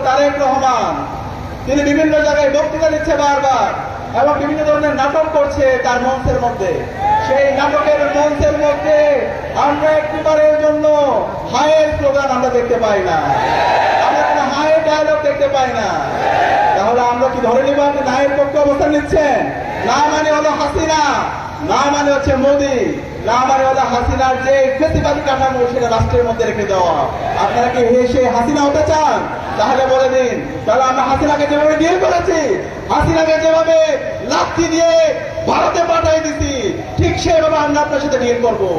তারেক রহমান, তিনি বিভিন্ন জায়গায় বক্তৃতা দিচ্ছে বারবার এবং বিভিন্ন ধরনের নাটক করছে তার মঞ্চের মধ্যে। সেই নাটকের মঞ্চের মধ্যে আমরা একটিবারের জন্য হায়ের স্লোগান আমরা দেখতে পাই না, আমরা কোনো হায়ের ডায়লগ দেখতে পাই না। তাহলে আমরা কি ধরে নিব আপনি নায়ের পক্ষে অবস্থান নিচ্ছেন? না মানে হলো হাসিনা, না মানে হচ্ছে মোদী, না মানে হলো হাসিনার যে ফেসিবাদী কাঠামো সেটা রাষ্ট্রের মধ্যে রেখে দেওয়া। আপনারা কি হেসে হাসিনা হতে চান? তাহলে বলে দিন, তাহলে আমরা হাসিনাকে যেভাবে ডিল করেছি, হাসিনাকে যেভাবে লাথি দিয়ে ভারতে পাঠিয়ে দিছি, ঠিক সেভাবে আমরা আপনার সাথে ডিল করবো।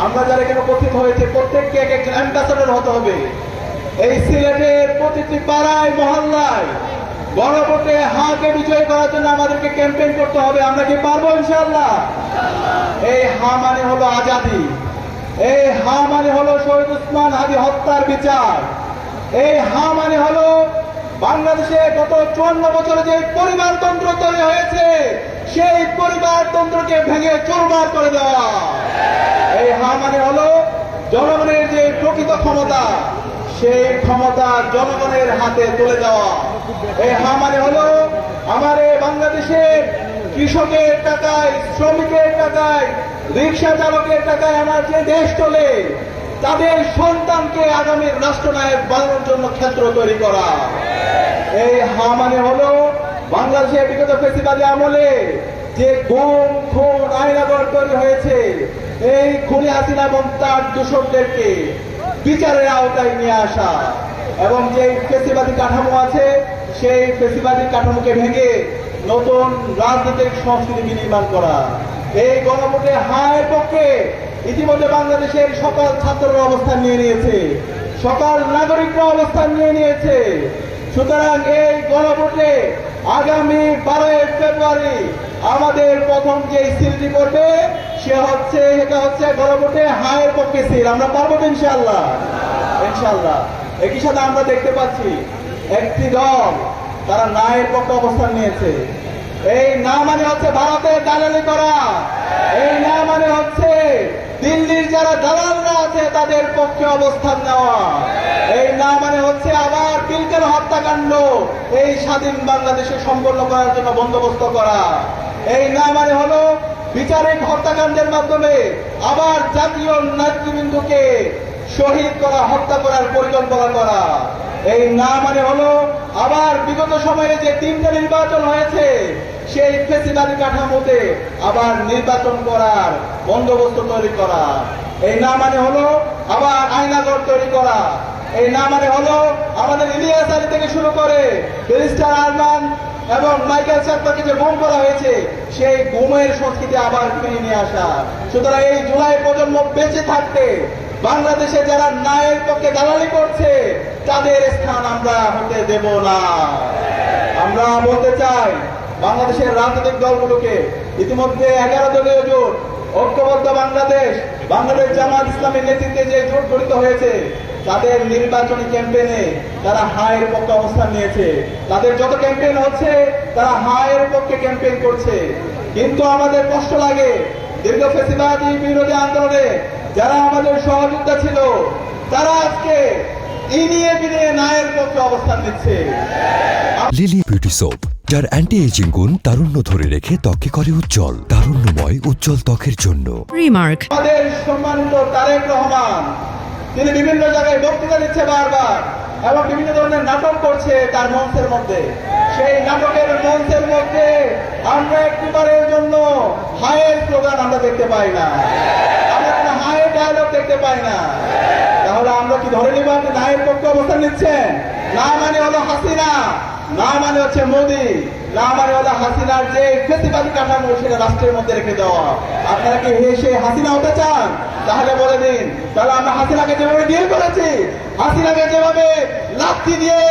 আমরা যারা এখানে উপস্থিত হয়েছে প্রত্যেককে এক একজন অ্যাম্বাসাডর হতে হবে। এই সিলেটের প্রতিটি পাড়ায় মহল্লায় গণভোটে হাকে বিজয় করার জন্য আমাদেরকে ক্যাম্পেইন করতে হবে। আমরা কি পারবো ইনশাআল্লাহ? এই হা মানে হলো আজাদি, এই হা মানে হলো শহীদ ওসমান হাদি হত্যার বিচার, এই হা মানে হলো বাংলাদেশে গত 54 বছরে যে পরিবারতন্ত্র তৈরি হয়েছে সেই পরিবারতন্ত্রকে ভেঙে চুরমার করে দেওয়া। এই হা মানে হলো জনগণের যে প্রকৃত ক্ষমতা সেই ক্ষমতা জনগণের হাতে তুলে দেওয়া। এই হা মানে হলো আমার এই বাংলাদেশের কৃষকের টাকায়, শ্রমিকের টাকায়, রিক্সা চালকের টাকায় আমার যে দেশ চলে তাদের সন্তানকে আগামীর রাষ্ট্রনায়ক বানানোর জন্য ক্ষেত্র তৈরি করা। এই হা মানে হলো বাংলাদেশের বিগত ফেসিবাদী আমলে যে গুম খুন আইনাগর তৈরি হয়েছে এই খুনি হাসিনা এবং তার দূষকদেরকে বিচারের আওতায় নিয়ে আসা এবং যে ফেসিবাদী কাঠামো আছে সেই ফেসিবাদী কাঠামোকে ভেঙে নতুন রাজনৈতিক সংস্কৃতি বিনির্মাণ করা। এই গণভোটে হায়ের পক্ষে ইতিমধ্যে বাংলাদেশের সকল ছাত্ররা অবস্থান নিয়ে নিয়েছে, সকল নাগরিকরা অবস্থান নিয়ে নিয়েছে। সুতরাং এই গণভোটে আগামী 12 ফেব্রুয়ারি আমাদের প্রথম যে সিলটি করবে এটা হচ্ছে গণভোটে হায়ের পক্ষে সিল। আমরা পারবো তো ইনশাআল্লাহ? ইনশাআল্লাহ। একই সাথে আমরা দেখতে পাচ্ছি একটি দল তারা নায়ের পক্ষে অবস্থান নিয়েছে। এই না মানে হচ্ছে ভারতের দালালি করা, এই না মানে হচ্ছে দিল্লির যারা দালালরা আছে তাদের পক্ষে অবস্থান নেওয়া, এই না মানে হচ্ছে আবার পিলখানা হত্যাকাণ্ড এই স্বাধীন বাংলাদেশে সম্পন্ন করার জন্য বন্দোবস্ত করা, এই না মানে হলো বিচারিক হত্যাকাণ্ডের মাধ্যমে আবার জাতীয় নেতৃবৃন্দকে শহীদ করা, হত্যা করার পরিকল্পনা করা, এই না মানে হলো আবার বিগত সময়ে যে 3টা নির্বাচন হয়েছে সেই ফেসিবাদী কাঠামোতে আবার নির্বাচন করার বন্দোবস্ত তৈরি করা, এই না মানে হলো আবার আইনাগর তৈরি করা, এই না মানে হলো আমাদের ইলিয়াস আলী থেকে শুরু করে ব্যারিস্টার আরমান এবং মাইকেল চাকমাকে যে গুম করা হয়েছে সেই গুমের সংস্কৃতি আবার ফিরিয়ে নিয়ে আসা। সুতরাং এই জুলাই প্রজন্ম বেঁচে থাকতে বাংলাদেশে যারা নায়ের পক্ষে দালালি করছে তাদের স্থান আমরা হতে দেব না। আমরা বলতে চাই বাংলাদেশের রাজনৈতিক দলগুলোকে, ইতিমধ্যে 11 দলীয় জোট ঐক্যবদ্ধ বাংলাদেশ জামাত ইসলামের নেতৃত্বে যে জোট গঠিত হয়েছে তাদের নির্বাচনী ক্যাম্পেইনে তারা হায়ের পক্ষে অবস্থান নিয়েছে। তাদের যত ক্যাম্পেইন হচ্ছে তারা হায়ের পক্ষে ক্যাম্পেইন করছে। কিন্তু আমাদের কষ্ট লাগে দীর্ঘ ফেসিবাদী বিরোধী আন্দোলনে যারা আমাদের সহযোদ্ধা ছিল তারা আজকে ইনিয়ে বিনিয়ে নায়ের পক্ষে অবস্থান নিচ্ছে। লিলি বিউটি সোপ, যার অ্যান্টি এজিং গুণ তারুণ্য ধরে রেখে ত্বকে করে উজ্জ্বল, তারুণ্যময় উজ্জ্বল ত্বকের জন্য। রিমার্ক। আমাদের সম্মানিত তারেক রহমান, তিনি বিভিন্ন জায়গায় বক্তৃতা দিচ্ছে বারবার এবং বিভিন্ন ধরনের নাটক করছে তার মঞ্চের মধ্যে। সেই নাটকের মঞ্চের মধ্যে আমরা একটিবারের জন্য হায়ের স্লোগান আমরা দেখতে পাই না, আমরা কোনো হায়ের ডায়লগ দেখতে পাই না। তাহলে আমরা কি ধরে নিব আপনি নায়ের পক্ষে অবস্থান নিচ্ছেন? না মানে হলো হাসিনা, না মানে হচ্ছে মোদী, না মানে হলো হাসিনার যে ফেসিবাদী কাঠামো সেটা রাষ্ট্রের মধ্যে রেখে দেওয়া। আপনারা কি হেসে হাসিনা হতে চান? তাহলে বলে দিন, তাহলে আমরা হাসিনাকে যেভাবে ডিল করেছি, হাসিনাকে যেভাবে লাথি দিয়ে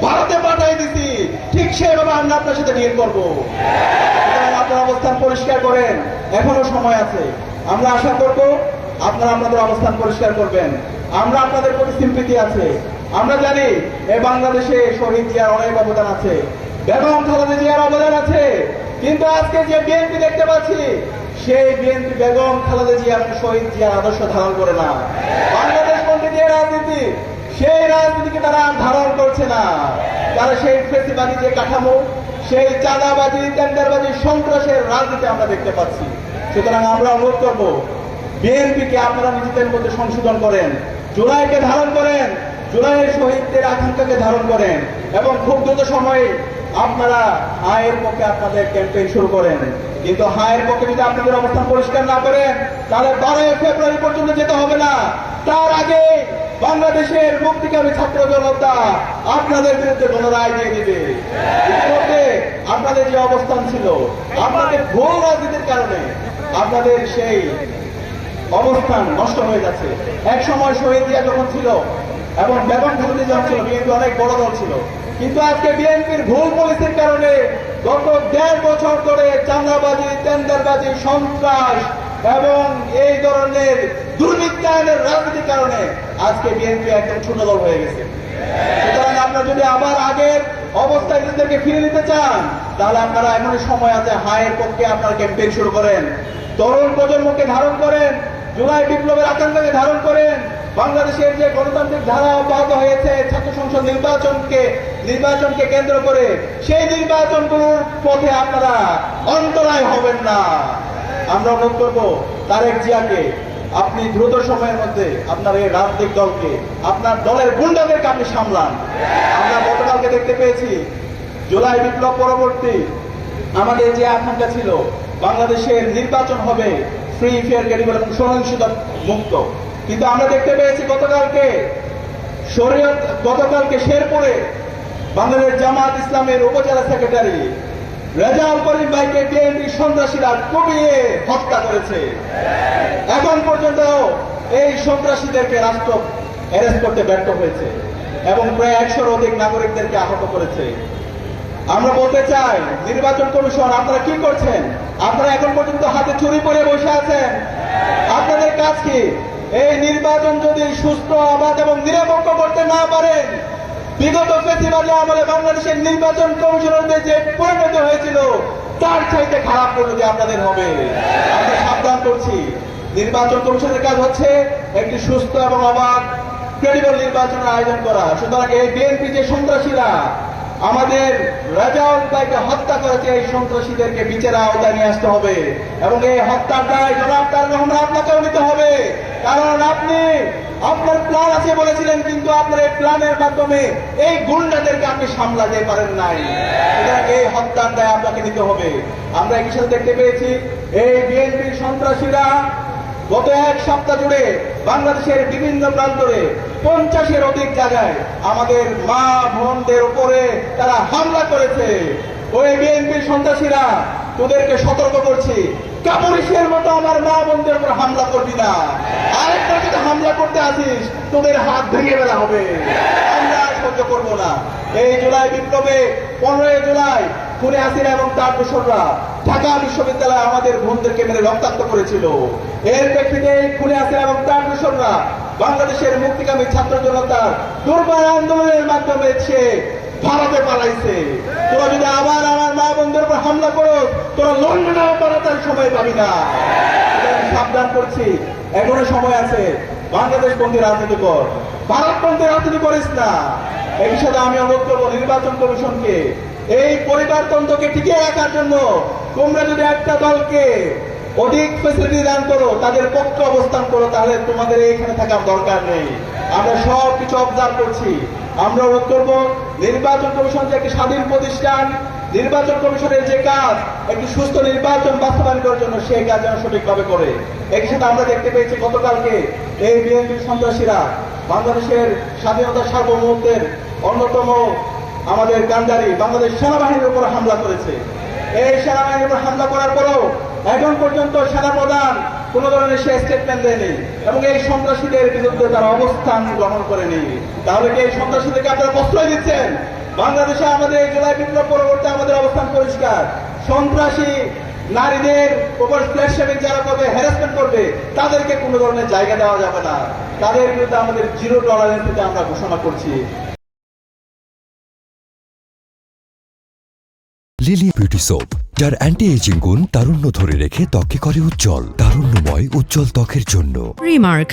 ভারতে পাঠিয়ে দিছি, ঠিক সেভাবে আমরা আপনার সাথে ডিল করবো। আপনার অবস্থান পরিষ্কার করেন, এখনো সময় আছে। আমরা আশা করবো আপনারা আপনাদের অবস্থান পরিষ্কার করবেন। আমরা আপনাদের প্রতি সিম্পিতি আছে। আমরা জানি এই বাংলাদেশে শহীদ জিয়ার অনেক অবদান আছে, বেগম খালেদা জিয়ার অবদান আছে, কিন্তু আজকে যে বিএনপি দেখতে পাচ্ছি সেই বিএনপি বেগম খালেদা জিয়া এবং শহীদ জিয়ার আদর্শ ধারণ করে না। বাংলাদেশ পন্থী যে রাজনীতি সেই রাজনীতিকে তারা আর ধারণ করছে না। তারা সেই ফেসিবাদী যে কাঠামো, সেই চাঁদাবাজি, টেন্ডারবাজি, সন্ত্রাসের রাজনীতি আমরা দেখতে পাচ্ছি। সুতরাং আমরা অনুরোধ করব, বিএনপিকে আপনারা নিজেদের মধ্যে সংশোধন করেন, জুলাইকে ধারণ করেন, জুলাইয়ের শহীদদের আকাঙ্ক্ষাকে ধারণ করেন, এবং খুব দ্রুত সময়ে আপনারা হায়ের পক্ষে আপনাদের ক্যাম্পেইন শুরু করেন। কিন্তু হায়ের পক্ষে যদি আপনাদের অবস্থান পরিষ্কার না করেন, তাহলে 12 ফেব্রুয়ারি পর্যন্ত যেতে হবে না। তার আগে বাংলাদেশের মুক্তিকামী ছাত্র জনতা আপনাদের বিরুদ্ধে গণরায় দিয়ে দিবে। ইতিমধ্যে আপনাদের যে অবস্থান ছিল, আপনাদের ভুল রাজনীতির কারণে আপনাদের সেই অবস্থান নষ্ট হয়ে যাচ্ছে। এক সময় শহীদ জিয়া যখন ছিল এবং বেগম খালেদা যখন ছিল, বিএনপি অনেক বড় দল ছিল। কিন্তু আজকে বিএনপির ভুল পলিসির কারণে গত 1.5 বছর ধরে চাঁদাবাজি, টেন্ডারবাজি, সন্ত্রাস এবং এই ধরনের দুর্নীতির রাজনীতির কারণে আজকে বিএনপি একদম ছোট দল হয়ে গেছে। সুতরাং আপনারা যদি আবার আগের অবস্থায় নিজেদেরকে ফিরে নিতে চান, তাহলে আপনারা এমনই সময় আছে, হায়ের পক্ষে আপনারা ক্যাম্পেইন শুরু করেন, তরুণ প্রজন্মকে ধারণ করেন, জুলাই বিপ্লবের আকাঙ্ক্ষাকে ধারণ করেন। বাংলাদেশের যে গণতান্ত্রিক ধারা অব্যাহত হয়েছে ছাত্র সংসদ নির্বাচনকে কেন্দ্র করে, সেই নির্বাচনগুলোর পথে আপনারা অন্তরায় হবেন না। আমরা অনুরোধ করবো তারেক জিয়াকে, আপনি দ্রুত সময়ের মধ্যে আপনার এই রাজনৈতিক দলকে, আপনার দলের গুন্ডাদেরকে আপনি সামলান। আমরা গতকালকে দেখতে পেয়েছি জুলাই বিপ্লব পরবর্তী আমাদের যে আকাঙ্ক্ষা ছিল বাংলাদেশের নির্বাচন হবে ফ্রি, ফেয়ার, ক্রেডিবল এবং সহিংসতা মুক্ত, কিন্তু আমরা দেখতে পেয়েছি গতকালকে শেরপুরে বাংলাদেশ জামাত ইসলামের উপজেলা সেক্রেটারি রেজাউল করিম ভাইকে বিএনপি সন্ত্রাসীরা কুপিয়ে হত্যা করেছে। এখন পর্যন্ত এই সন্ত্রাসীদেরকে রাষ্ট্র অ্যারেস্ট করতে ব্যর্থ হয়েছে এবং প্রায় 100-র অধিক নাগরিকদেরকে আহত করেছে। আমরা বলতে চাই, নির্বাচন কমিশন আপনারা কি করছেন? আপনারা এখন পর্যন্ত হাতে ছুরি পরে বসে আছেন। আপনাদের কাজ কি? এই নির্বাচন যদি সুস্থ, অবাধ এবং নিরপেক্ষ করতে না পারেন, বিগত ফেসিবাদী আমলে বাংলাদেশের নির্বাচন কমিশনারদের যে পরিণতি হয়েছিল, তার চাইতে খারাপ পরিণতি আপনাদের হবে। আমরা সাবধান করছি, নির্বাচন কমিশনের কাজ হচ্ছে একটি সুস্থ এবং অবাধ ক্রেডিবল নির্বাচনের আয়োজন করা। সুতরাং এই বিএনপি যে সন্ত্রাসীরা আমাদের রেজাউল ভাইকে হত্যা করেছে, এই সন্ত্রাসীদেরকে বিচারের আওতায় নিয়ে আসতে হবে এবং এই হত্যার দায় জনাব তারেক রহমান আপনাকেও নিতে হবে। কারণ আপনি আপনার প্ল্যান আছে বলেছিলেন, কিন্তু আপনার এই প্ল্যানের মাধ্যমে এই গুন্ডাদেরকে আপনি সামলাতে পারেন নাই। সুতরাং এই হত্যার দায় আপনাকে নিতে হবে। আমরা একই সাথে দেখতে পেয়েছি এই বিএনপির সন্ত্রাসীরা গত 1 সপ্তাহ জুড়ে বাংলাদেশের বিভিন্ন প্রান্তরে 50-এর অধিক জায়গায় আমাদের মা বোনদের উপরে তারা হামলা করেছে। ওই বিএনপির সন্ত্রাসীরা, তোদেরকে সতর্ক করছি, কাপুরুষের মতো আমার মা বোনদের উপর হামলা করবি না। আরেকটা যদি হামলা করতে আসিস, তোদের হাত ভেঙে ফেলা হবে। আমরা আর সহ্য করবো না। এই জুলাই বিপ্লবে 15 জুলাই খুনে হাসিনা এবং তার দোসররা ঢাকা বিশ্ববিদ্যালয়ে আমাদের বোনদেরকে মেরে রক্তাক্ত করেছিল। এর প্রেক্ষিতে খুনে হাসিনা এবং তার দোসররা বাংলাদেশের মুক্তিকামী ছাত্র জনতার দুর্বার আন্দোলনের মাধ্যমে সে ভারতে পালাইছে। তোরা যদি আবার আমার মা বোনদের উপর হামলা করো, তোরা লন্ডনেও পালাতে সময় পাবি না। সাবধান করছি, এখনো সময় আছে। বাংলাদেশ বন্দী রাজনীতি কর, ভারত বন্দী রাজনীতি করিস না। এই সাথে আমি অনুরোধ করবো নির্বাচন কমিশনকে, এই পরিবারতন্ত্রকে টিকিয়ে রাখার জন্য তোমরা যদি একটা দলকে অধিক ফেসিলিটি দান করো, তাদের পক্ষে অবস্থান করো, তাহলে তোমাদের এইখানে থাকার দরকার নেই। আমরা সব কিছু অবজার্ভ করছি। আমরা অনুরোধ করবো নির্বাচন কমিশন যে একটি স্বাধীন প্রতিষ্ঠান, নির্বাচন কমিশনের যে কাজ একটি সুস্থ নির্বাচন বাস্তবায়ন করার জন্য, সেই কাজ যেন সঠিকভাবে করে। একই সাথে আমরা দেখতে পেয়েছি গতকালকে এই বিএনপি সন্ত্রাসীরা বাংলাদেশের স্বাধীনতার সার্বভৌমত্বের অন্যতম আমাদের গান্ধারী বাংলাদেশ সেনাবাহিনীর উপর হামলা করেছে। এই সেনাবাহিনীর উপর হামলা করার পরেও এখন পর্যন্ত সেনাপ্রধান কোন ধরনের সে স্টেটমেন্ট দেয়নি এবং এই সন্ত্রাসীদের বিরুদ্ধে তারা অবস্থান গ্রহণ করেনি। তাহলে কি এই সন্ত্রাসীদেরকে আপনারা প্রশ্রয় দিচ্ছেন? বাংলাদেশে আমাদের এই জুলাই বিপ্লব পরবর্তী আমাদের অবস্থান পরিষ্কার। সন্ত্রাসী নারীদের উপর ফ্ল্যাশমেন্ট যারা করবে, হ্যারাসমেন্ট করবে, তাদেরকে কোনো ধরনের জায়গা দেওয়া যাবে না। তাদের বিরুদ্ধে আমাদের 0 টলারেন্স আমরা ঘোষণা করছি। লিলি বিউটি সোপ, যার অ্যান্টি এজিং গুণ তারুণ্য ধরে রেখে ত্বকে করে উজ্জ্বল, তারুণ্যময় উজ্জ্বল ত্বকের জন্য। রিমার্ক,